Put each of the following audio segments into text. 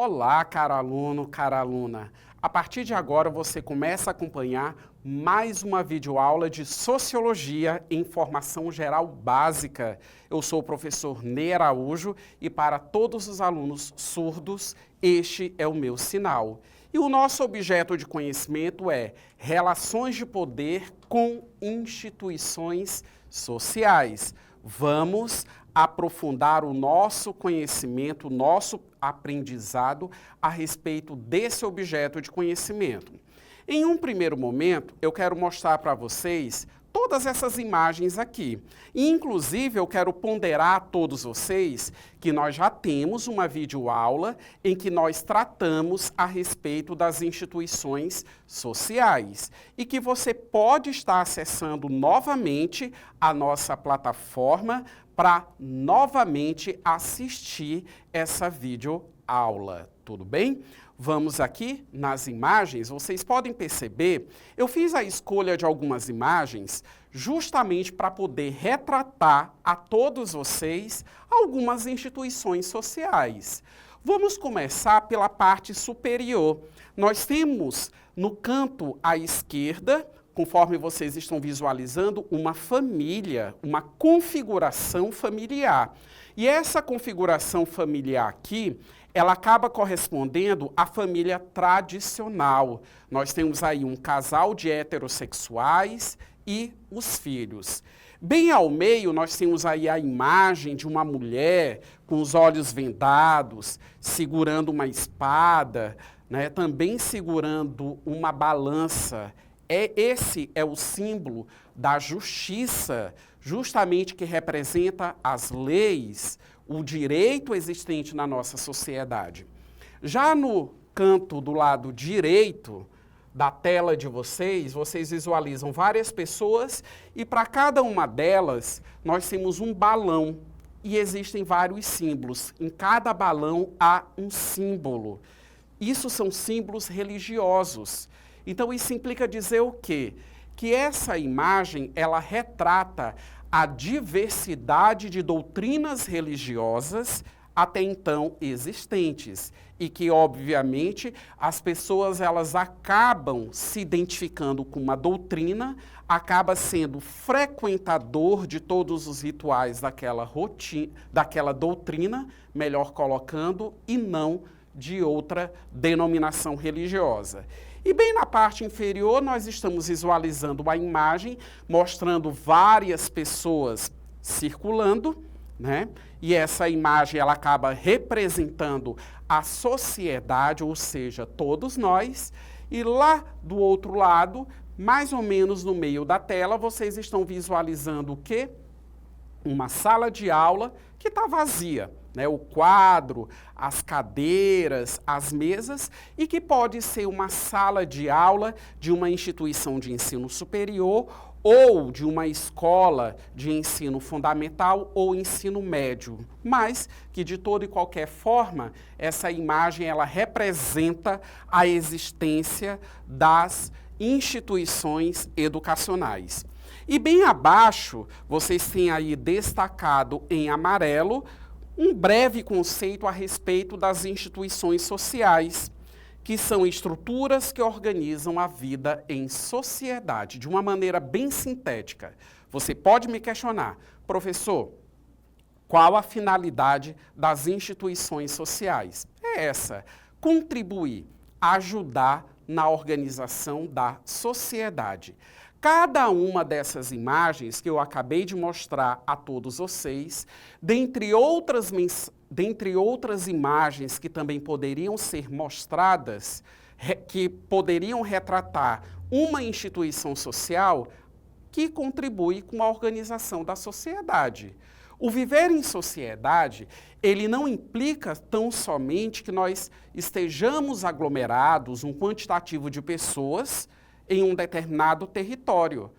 Olá, caro aluno, cara aluna. A partir de agora você começa a acompanhar mais uma videoaula de Sociologia em Formação Geral Básica. Eu sou o professor Ney Araújo e para todos os alunos surdos, este é o meu sinal. E o nosso objeto de conhecimento é relações de poder com instituições sociais. Vamos aprofundar o nosso conhecimento, o nosso aprendizado a respeito desse objeto de conhecimento. Em um primeiro momento, eu quero mostrar para vocês todas essas imagens aqui. E, inclusive, eu quero ponderar a todos vocês que nós já temos uma videoaula em que nós tratamos a respeito das instituições sociais e que você pode estar acessando novamente a nossa plataforma para novamente assistir essa videoaula, tudo bem? Vamos aqui nas imagens, vocês podem perceber, eu fiz a escolha de algumas imagens justamente para poder retratar a todos vocês algumas instituições sociais. Vamos começar pela parte superior. Nós temos no canto à esquerda, conforme vocês estão visualizando, uma família, uma configuração familiar. E essa configuração familiar aqui, ela acaba correspondendo à família tradicional. Nós temos aí um casal de heterossexuais e os filhos. Bem ao meio, nós temos aí a imagem de uma mulher com os olhos vendados, segurando uma espada, também segurando uma balança. Esse é o símbolo da justiça, justamente que representa as leis, o direito existente na nossa sociedade. Já no canto do lado direito da tela de vocês, vocês visualizam várias pessoas e para cada uma delas nós temos um balão e existem vários símbolos. Em cada balão há um símbolo. Isso são símbolos religiosos. Então, isso implica dizer o quê? Que essa imagem, ela retrata a diversidade de doutrinas religiosas até então existentes e que, obviamente, as pessoas elas acabam se identificando com uma doutrina, acaba sendo frequentador de todos os rituais daquela doutrina, melhor colocando, e não de outra denominação religiosa. E bem na parte inferior, nós estamos visualizando uma imagem mostrando várias pessoas circulando, E essa imagem ela acaba representando a sociedade, ou seja, todos nós. E lá do outro lado, mais ou menos no meio da tela, vocês estão visualizando o quê? Uma sala de aula que está vazia. O quadro, as cadeiras, as mesas, e que pode ser uma sala de aula de uma instituição de ensino superior ou de uma escola de ensino fundamental ou ensino médio, mas que de toda e qualquer forma, essa imagem ela representa a existência das instituições educacionais. E bem abaixo, vocês têm aí destacado em amarelo um breve conceito a respeito das instituições sociais, que são estruturas que organizam a vida em sociedade, de uma maneira bem sintética. Você pode me questionar, professor, qual a finalidade das instituições sociais? É essa, contribuir, ajudar na organização da sociedade. Cada uma dessas imagens que eu acabei de mostrar a todos vocês, dentre outras imagens que também poderiam ser mostradas, que poderiam retratar uma instituição social que contribui com a organização da sociedade. O viver em sociedade, ele não implica tão somente que nós estejamos aglomerados, um quantitativo de pessoas, em um determinado território.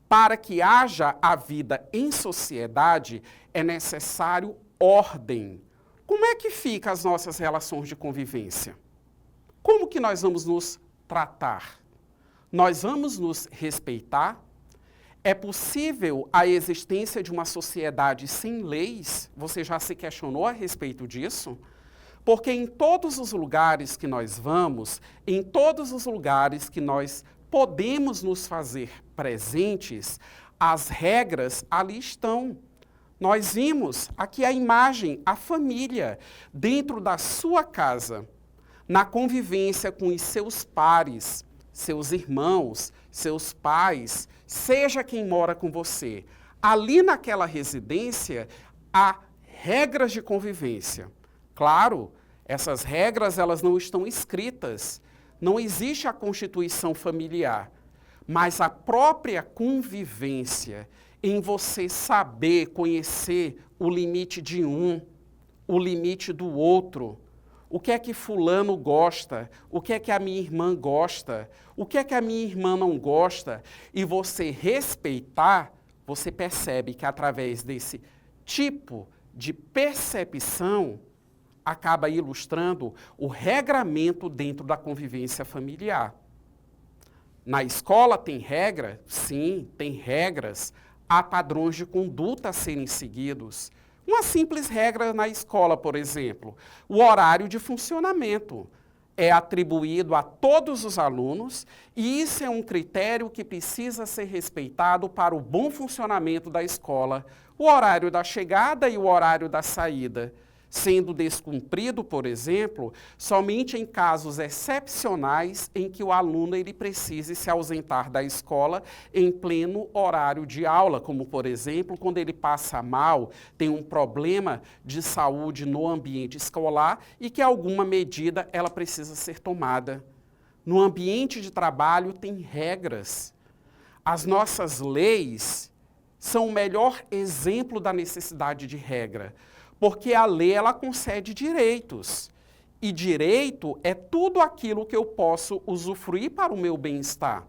Para que haja a vida em sociedade, é necessário ordem. Como é que ficam as nossas relações de convivência? Como que nós vamos nos tratar? Nós vamos nos respeitar? É possível a existência de uma sociedade sem leis? Você já se questionou a respeito disso? Porque em todos os lugares que nós vamos, em todos os lugares que nós podemos nos fazer presentes, as regras ali estão. Nós vimos aqui a imagem, a família, dentro da sua casa, na convivência com os seus pares, seus irmãos, seus pais, seja quem mora com você. Ali naquela residência, há regras de convivência. Claro, essas regras elas não estão escritas, não existe a constituição familiar, mas a própria convivência em você saber, conhecer o limite de um, o limite do outro, o que é que fulano gosta, o que é que a minha irmã gosta, o que é que a minha irmã não gosta, e você respeitar, você percebe que através desse tipo de percepção, acaba ilustrando o regramento dentro da convivência familiar. Na escola tem regra? Sim, tem regras. Há padrões de conduta a serem seguidos. Uma simples regra na escola, por exemplo, o horário de funcionamento é atribuído a todos os alunos e isso é um critério que precisa ser respeitado para o bom funcionamento da escola. O horário da chegada e o horário da saída, sendo descumprido, por exemplo, somente em casos excepcionais em que o aluno ele precise se ausentar da escola em pleno horário de aula, como, por exemplo, quando ele passa mal, tem um problema de saúde no ambiente escolar e que alguma medida ela precisa ser tomada. No ambiente de trabalho tem regras. As nossas leis são o melhor exemplo da necessidade de regra. Porque a lei, ela concede direitos. E direito é tudo aquilo que eu posso usufruir para o meu bem-estar.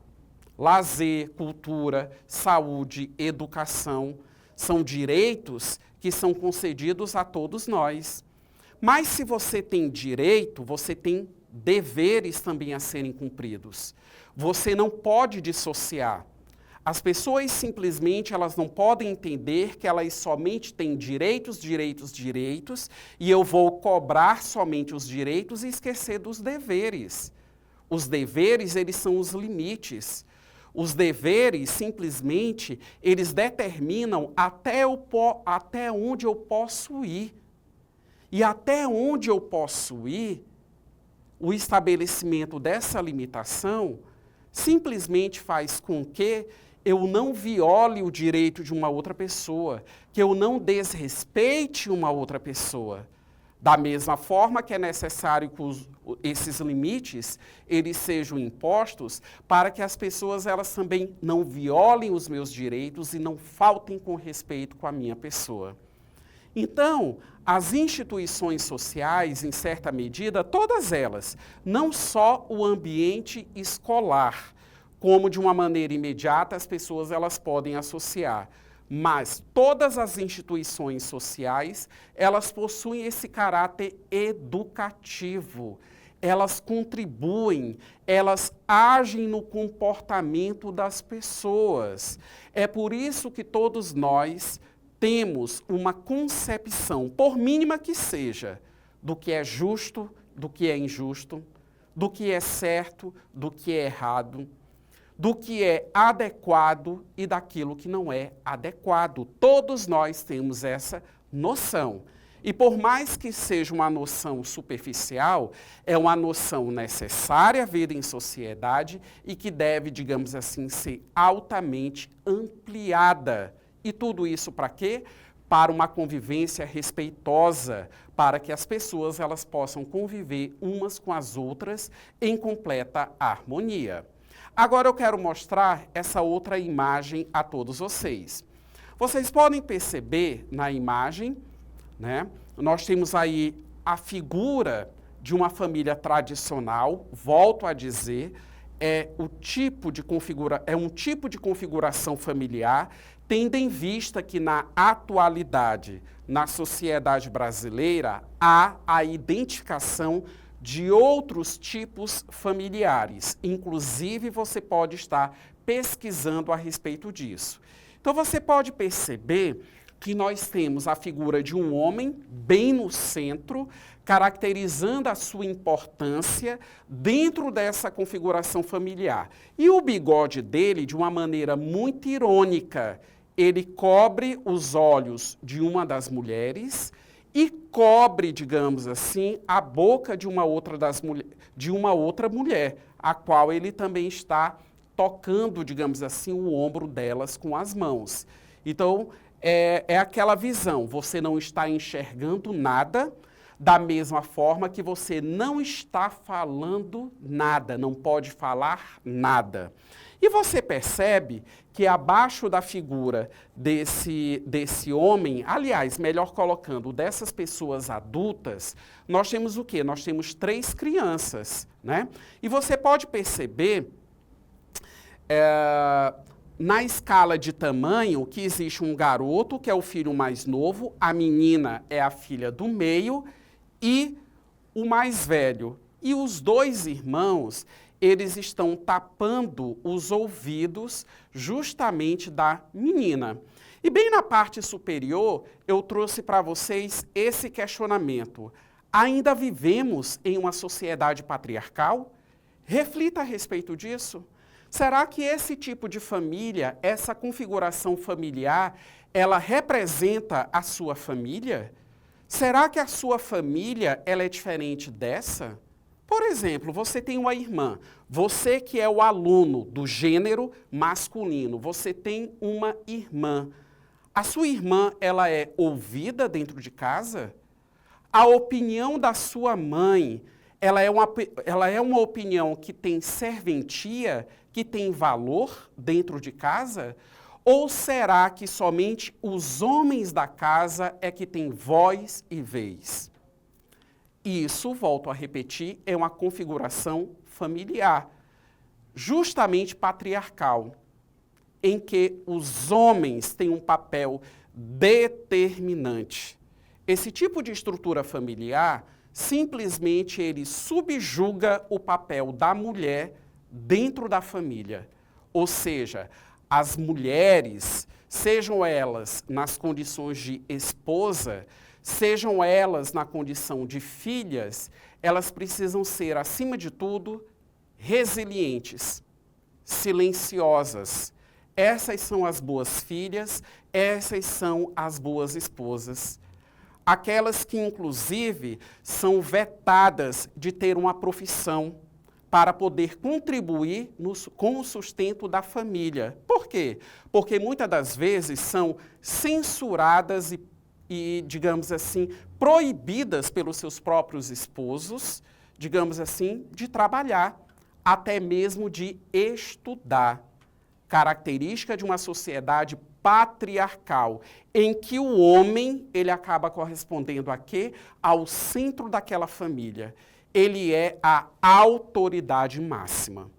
Lazer, cultura, saúde, educação, são direitos que são concedidos a todos nós. Mas se você tem direito, você tem deveres também a serem cumpridos. Você não pode dissociar. As pessoas simplesmente elas não podem entender que elas somente têm direitos, e eu vou cobrar somente os direitos e esquecer dos deveres. Os deveres, eles são os limites. Os deveres, simplesmente, eles determinam até onde eu posso ir. E até onde eu posso ir, o estabelecimento dessa limitação simplesmente faz com que eu não viole o direito de uma outra pessoa, que eu não desrespeite uma outra pessoa. Da mesma forma que é necessário que esses limites, eles sejam impostos para que as pessoas elas também não violem os meus direitos e não faltem com respeito com a minha pessoa. Então, as instituições sociais, em certa medida, todas elas, não só o ambiente escolar, como de uma maneira imediata as pessoas elas podem associar. Mas todas as instituições sociais, elas possuem esse caráter educativo. Elas contribuem, elas agem no comportamento das pessoas. É por isso que todos nós temos uma concepção, por mínima que seja, do que é justo, do que é injusto, do que é certo, do que é errado, do que é adequado e daquilo que não é adequado. Todos nós temos essa noção. E por mais que seja uma noção superficial, é uma noção necessária à vida em sociedade e que deve, digamos assim, ser altamente ampliada. E tudo isso para quê? Para uma convivência respeitosa, para que as pessoas elas possam conviver umas com as outras em completa harmonia. Agora eu quero mostrar essa outra imagem a todos vocês. Vocês podem perceber na imagem, né, nós temos aí a figura de uma família tradicional, volto a dizer, é um tipo de configuração familiar, tendo em vista que na atualidade, na sociedade brasileira, há a identificação de outros tipos familiares. Inclusive, você pode estar pesquisando a respeito disso. Então, você pode perceber que nós temos a figura de um homem bem no centro, caracterizando a sua importância dentro dessa configuração familiar. E o bigode dele, de uma maneira muito irônica, ele cobre os olhos de uma das mulheres e cobre, digamos assim, a boca de uma outra mulher, a qual ele também está tocando, digamos assim, o ombro delas com as mãos. Então, é aquela visão, você não está enxergando nada, da mesma forma que você não está falando nada, não pode falar nada. E você percebe que abaixo da figura desse homem, aliás, melhor colocando, dessas pessoas adultas, nós temos o quê? Nós temos 3 crianças, né? E você pode perceber, na escala de tamanho, que existe um garoto, que é o filho mais novo, a menina é a filha do meio, e o mais velho. E os 2 irmãos, eles estão tapando os ouvidos justamente da menina. E bem na parte superior, eu trouxe para vocês esse questionamento. Ainda vivemos em uma sociedade patriarcal? Reflita a respeito disso. Será que esse tipo de família, essa configuração familiar, ela representa a sua família? Será que a sua família ela é diferente dessa? Por exemplo, você tem uma irmã, você que é o aluno do gênero masculino, você tem uma irmã. A sua irmã, ela é ouvida dentro de casa? A opinião da sua mãe, ela é uma opinião que tem serventia, que tem valor dentro de casa? Ou será que somente os homens da casa é que têm voz e vez? Isso, volto a repetir, é uma configuração familiar, justamente patriarcal, em que os homens têm um papel determinante. Esse tipo de estrutura familiar, simplesmente ele subjuga o papel da mulher dentro da família. Ou seja, as mulheres, sejam elas nas condições de esposa, sejam elas na condição de filhas, elas precisam ser, acima de tudo, resilientes, silenciosas. Essas são as boas filhas, essas são as boas esposas. Aquelas que, inclusive, são vetadas de ter uma profissão para poder contribuir com o sustento da família. Por quê? Porque muitas das vezes são censuradas e, digamos assim, proibidas pelos seus próprios esposos, digamos assim, de trabalhar, até mesmo de estudar. Característica de uma sociedade patriarcal, em que o homem, ele acaba correspondendo a quê? Ao centro daquela família. Ele é a autoridade máxima.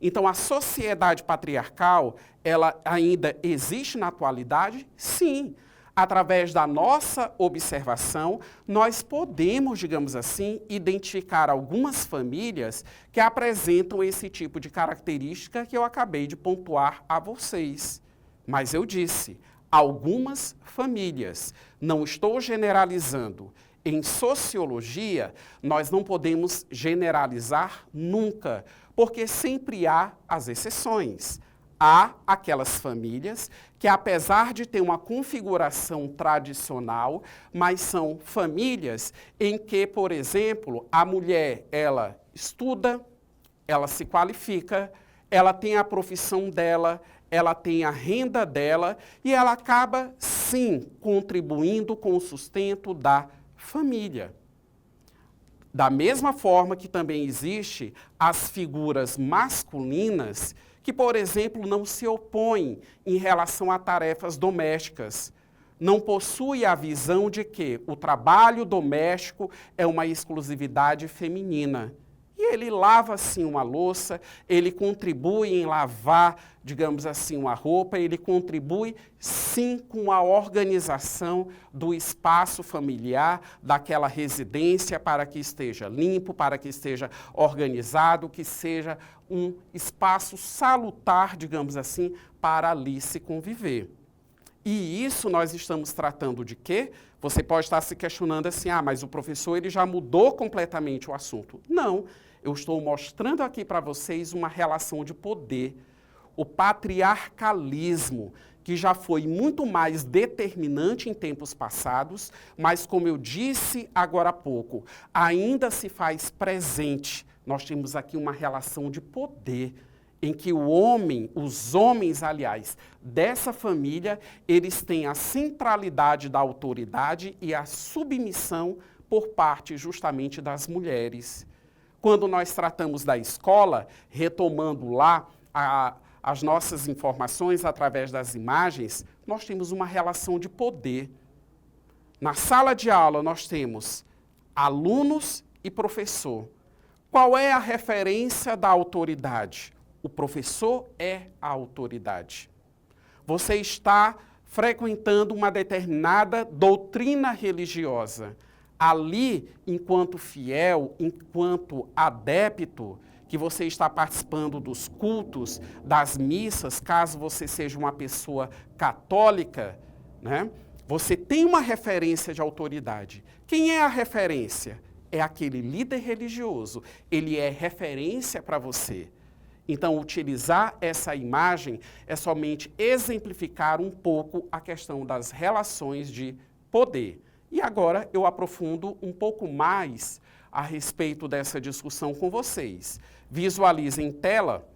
Então, a sociedade patriarcal, ela ainda existe na atualidade? Sim. Através da nossa observação, nós podemos, digamos assim, identificar algumas famílias que apresentam esse tipo de característica que eu acabei de pontuar a vocês. Mas eu disse, algumas famílias, não estou generalizando. Em sociologia, nós não podemos generalizar nunca, porque sempre há as exceções. Há aquelas famílias que, apesar de ter uma configuração tradicional, mas são famílias em que, por exemplo, a mulher, ela estuda, ela se qualifica, ela tem a profissão dela, ela tem a renda dela e ela acaba, sim, contribuindo com o sustento da família. Da mesma forma que também existe as figuras masculinas que, por exemplo, não se opõem em relação a tarefas domésticas. Não possui a visão de que o trabalho doméstico é uma exclusividade feminina. E ele lava, sim, uma louça, ele contribui em lavar, digamos assim, uma roupa, ele contribui, sim, com a organização do espaço familiar, daquela residência, para que esteja limpo, para que esteja organizado, que seja um espaço salutar, digamos assim, para ali se conviver. E isso nós estamos tratando de quê? Você pode estar se questionando assim, mas o professor ele já mudou completamente o assunto. Não, eu estou mostrando aqui para vocês uma relação de poder. O patriarcalismo, que já foi muito mais determinante em tempos passados, mas como eu disse agora há pouco, ainda se faz presente. Nós temos aqui uma relação de poder, em que o homem, os homens, aliás, dessa família, eles têm a centralidade da autoridade e a submissão por parte justamente das mulheres. Quando nós tratamos da escola, retomando lá as nossas informações através das imagens, nós temos uma relação de poder. Na sala de aula, nós temos alunos e professor. Qual é a referência da autoridade? O professor é a autoridade. Você está frequentando uma determinada doutrina religiosa. Ali, enquanto fiel, enquanto adepto, que você está participando dos cultos, das missas, caso você seja uma pessoa católica, né? Você tem uma referência de autoridade. Quem é a referência? É aquele líder religioso. Ele é referência para você. Então, utilizar essa imagem é somente exemplificar um pouco a questão das relações de poder. E agora eu aprofundo um pouco mais a respeito dessa discussão com vocês. Visualizem em tela,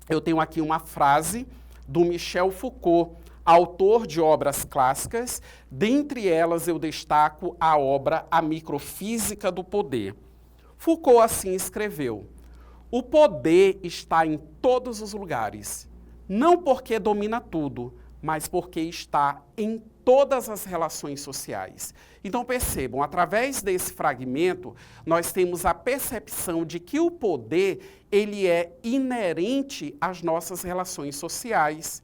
eu tenho aqui uma frase do Michel Foucault, autor de obras clássicas. Dentre elas eu destaco a obra A Microfísica do Poder. Foucault assim escreveu: o poder está em todos os lugares, não porque domina tudo, mas porque está em todas as relações sociais. Então percebam, através desse fragmento, nós temos a percepção de que o poder, ele é inerente às nossas relações sociais.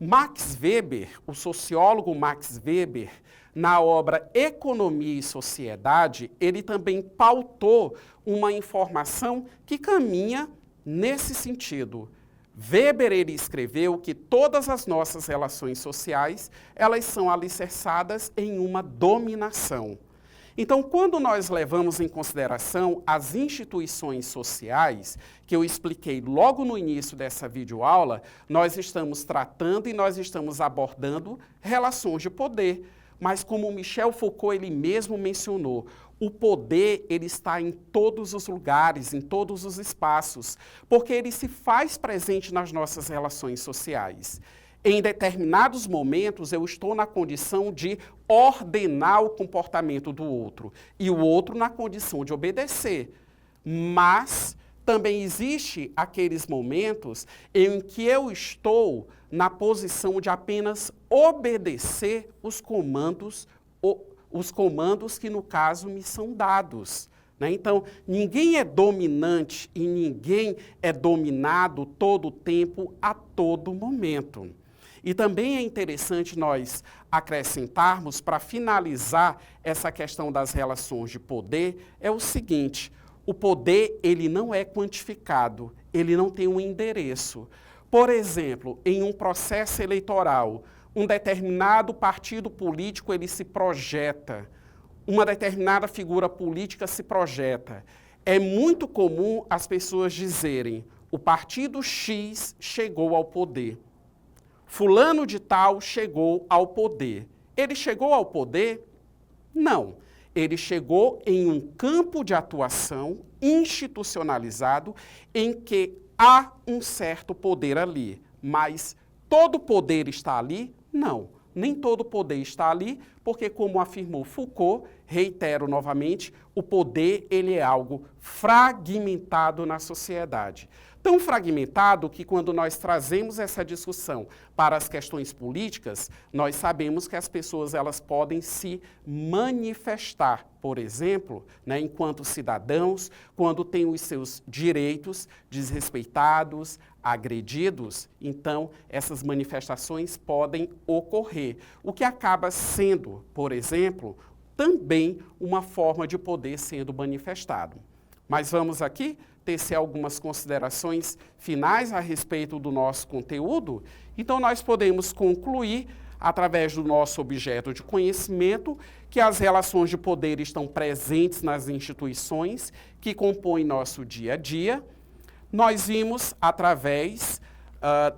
Max Weber, o sociólogo Max Weber, na obra Economia e Sociedade, ele também pautou uma informação que caminha nesse sentido. Weber, ele escreveu que todas as nossas relações sociais, elas são alicerçadas em uma dominação. Então, quando nós levamos em consideração as instituições sociais, que eu expliquei logo no início dessa videoaula, nós estamos tratando e nós estamos abordando relações de poder. Mas como Michel Foucault ele mesmo mencionou, o poder ele está em todos os lugares, em todos os espaços, porque ele se faz presente nas nossas relações sociais. Em determinados momentos, eu estou na condição de ordenar o comportamento do outro, e o outro na condição de obedecer. Mas também existe aqueles momentos em que eu estou na posição de apenas obedecer os comandos que, no caso, me são dados. Né? Então, ninguém é dominante e ninguém é dominado todo o tempo, a todo momento. E também é interessante nós acrescentarmos, para finalizar essa questão das relações de poder, é o seguinte: o poder ele não é quantificado, ele não tem um endereço. Por exemplo, em um processo eleitoral, um determinado partido político ele se projeta, uma determinada figura política se projeta. É muito comum as pessoas dizerem: o partido X chegou ao poder. Fulano de tal chegou ao poder. Ele chegou ao poder? Não. Ele chegou em um campo de atuação institucionalizado em que há um certo poder ali. Mas todo poder está ali? Não. Nem todo poder está ali, porque, como afirmou Foucault, reitero novamente, o poder ele é algo fragmentado na sociedade. Tão fragmentado que, quando nós trazemos essa discussão para as questões políticas, nós sabemos que as pessoas elas podem se manifestar, por exemplo, né, enquanto cidadãos, quando têm os seus direitos desrespeitados, agredidos. Então, essas manifestações podem ocorrer, o que acaba sendo, por exemplo, também uma forma de poder sendo manifestado. Mas vamos aqui tecer algumas considerações finais a respeito do nosso conteúdo. Então, nós podemos concluir através do nosso objeto de conhecimento, que as relações de poder estão presentes nas instituições que compõem nosso dia a dia. Nós vimos, através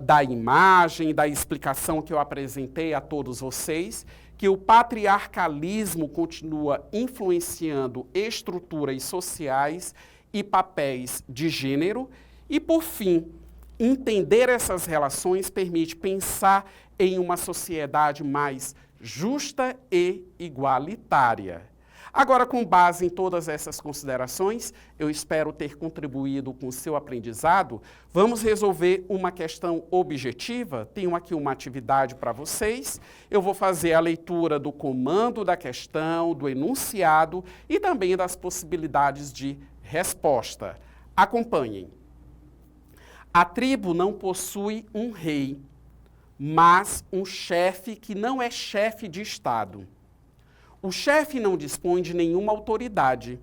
da imagem, da explicação que eu apresentei a todos vocês, que o patriarcalismo continua influenciando estruturas sociais e papéis de gênero. E, por fim, entender essas relações permite pensar em uma sociedade mais justa e igualitária. Agora, com base em todas essas considerações, eu espero ter contribuído com o seu aprendizado. Vamos resolver uma questão objetiva. Tenho aqui uma atividade para vocês. Eu vou fazer a leitura do comando da questão, do enunciado e também das possibilidades de resposta. Acompanhem. A tribo não possui um rei, mas um chefe que não é chefe de Estado. O chefe não dispõe de nenhuma autoridade,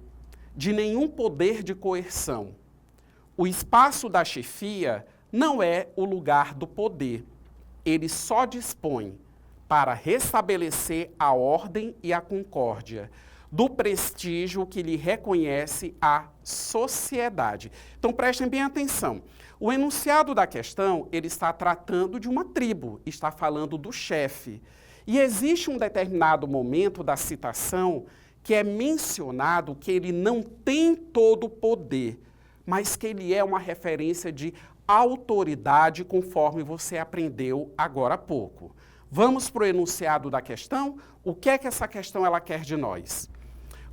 de nenhum poder de coerção. O espaço da chefia não é o lugar do poder. Ele só dispõe para restabelecer a ordem e a concórdia, do prestígio que lhe reconhece a sociedade. Então, prestem bem atenção. O enunciado da questão, ele está tratando de uma tribo, está falando do chefe. E existe um determinado momento da citação que é mencionado que ele não tem todo o poder, mas que ele é uma referência de autoridade, conforme você aprendeu agora há pouco. Vamos para o enunciado da questão? O que é que essa questão ela quer de nós?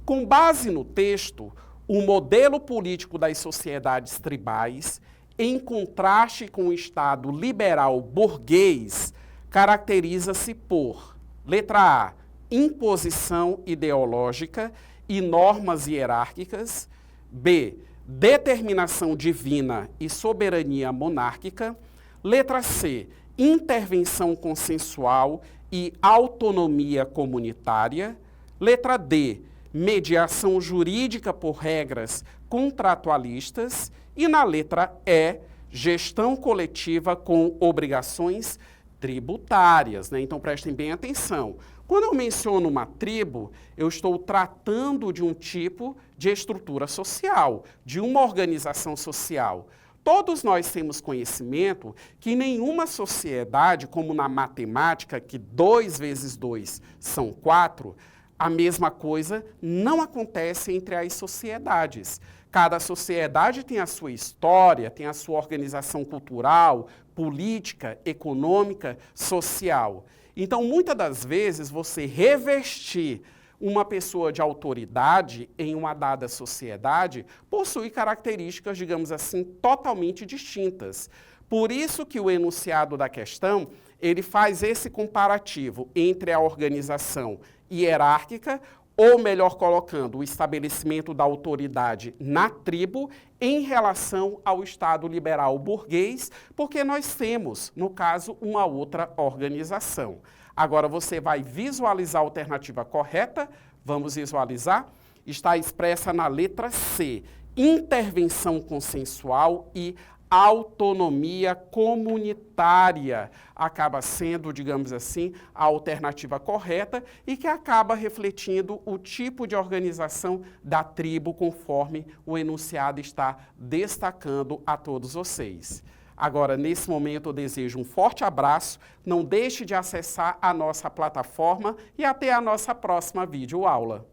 Com base no texto, o modelo político das sociedades tribais, em contraste com o Estado liberal burguês, caracteriza-se por, letra A, imposição ideológica e normas hierárquicas, B, determinação divina e soberania monárquica, letra C, intervenção consensual e autonomia comunitária, letra D, mediação jurídica por regras contratualistas e, na letra E, gestão coletiva com obrigações tributárias, né? Então, prestem bem atenção. Quando eu menciono uma tribo, eu estou tratando de um tipo de estrutura social, de uma organização social. Todos nós temos conhecimento que nenhuma sociedade, como na matemática, que 2 vezes 2 são 4, a mesma coisa não acontece entre as sociedades. Cada sociedade tem a sua história, tem a sua organização cultural, política, econômica, social. Então, muitas das vezes, você revestir uma pessoa de autoridade em uma dada sociedade possui características, digamos assim, totalmente distintas. Por isso que o enunciado da questão, ele faz esse comparativo entre a organização hierárquica, ou melhor colocando, o estabelecimento da autoridade na tribo em relação ao Estado liberal burguês, porque nós temos, no caso, uma outra organização. Agora você vai visualizar a alternativa correta, vamos visualizar, está expressa na letra C, intervenção consensual e autonomia comunitária. Acaba sendo, digamos assim, a alternativa correta e que acaba refletindo o tipo de organização da tribo, conforme o enunciado está destacando a todos vocês. Agora, nesse momento, eu desejo um forte abraço, não deixe de acessar a nossa plataforma e até a nossa próxima videoaula.